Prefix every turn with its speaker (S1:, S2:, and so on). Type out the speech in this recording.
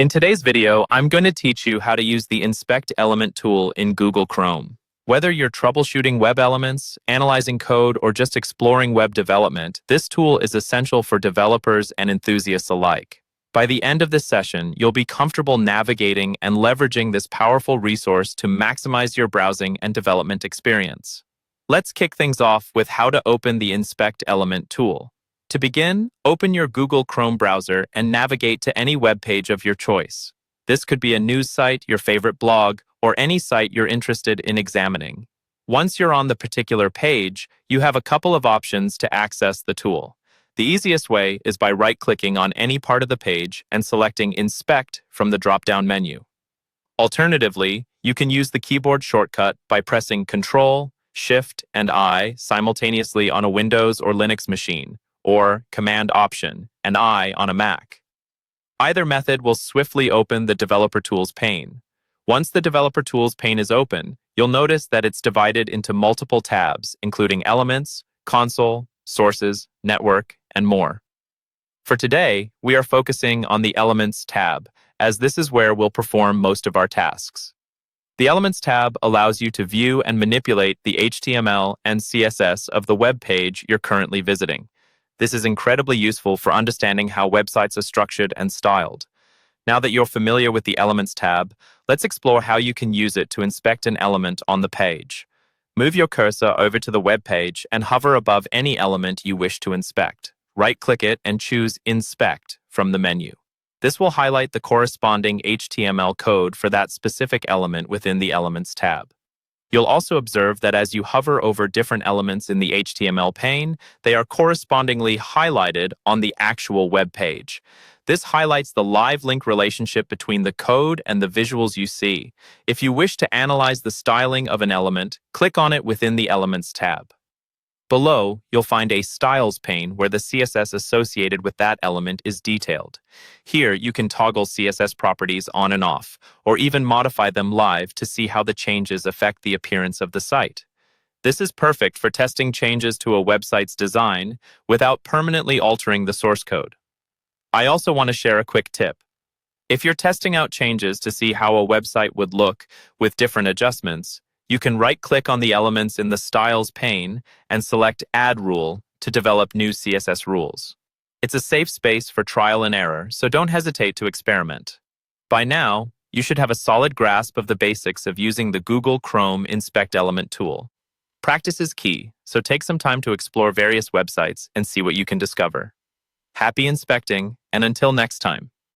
S1: In today's video, I'm going to teach you how to use the Inspect Element tool in Google Chrome. Whether you're troubleshooting web elements, analyzing code, or just exploring web development, this tool is essential for developers and enthusiasts alike. By the end of this session, you'll be comfortable navigating and leveraging this powerful resource to maximize your browsing and development experience. Let's kick things off with how to open the Inspect Element tool. To begin, open your Google Chrome browser and navigate to any web page of your choice. This could be a news site, your favorite blog, or any site you're interested in examining. Once you're on the particular page, you have a couple of options to access the tool. The easiest way is by right-clicking on any part of the page and selecting Inspect from the drop-down menu. Alternatively, you can use the keyboard shortcut by pressing Ctrl, Shift, and I simultaneously on a Windows or Linux machine, or Command Option and I on a Mac. Either method will swiftly open the Developer Tools pane. Once the Developer Tools pane is open, you'll notice that it's divided into multiple tabs, including Elements, Console, Sources, Network, and more. For today, we are focusing on the Elements tab, as this is where we'll perform most of our tasks. The Elements tab allows you to view and manipulate the HTML and CSS of the web page you're currently visiting. This is incredibly useful for understanding how websites are structured and styled. Now that you're familiar with the Elements tab, let's explore how you can use it to inspect an element on the page. Move your cursor over to the web page and hover above any element you wish to inspect. Right-click it and choose Inspect from the menu. This will highlight the corresponding HTML code for that specific element within the Elements tab. You'll also observe that as you hover over different elements in the HTML pane, they are correspondingly highlighted on the actual web page. This highlights the live link relationship between the code and the visuals you see. If you wish to analyze the styling of an element, click on it within the Elements tab. Below, you'll find a Styles pane where the CSS associated with that element is detailed. Here, you can toggle CSS properties on and off, or even modify them live to see how the changes affect the appearance of the site. This is perfect for testing changes to a website's design without permanently altering the source code. I also want to share a quick tip. If you're testing out changes to see how a website would look with different adjustments, you can right-click on the elements in the Styles pane and select Add Rule to develop new CSS rules. It's a safe space for trial and error, so don't hesitate to experiment. By now, you should have a solid grasp of the basics of using the Google Chrome Inspect Element tool. Practice is key, so take some time to explore various websites and see what you can discover. Happy inspecting, and until next time.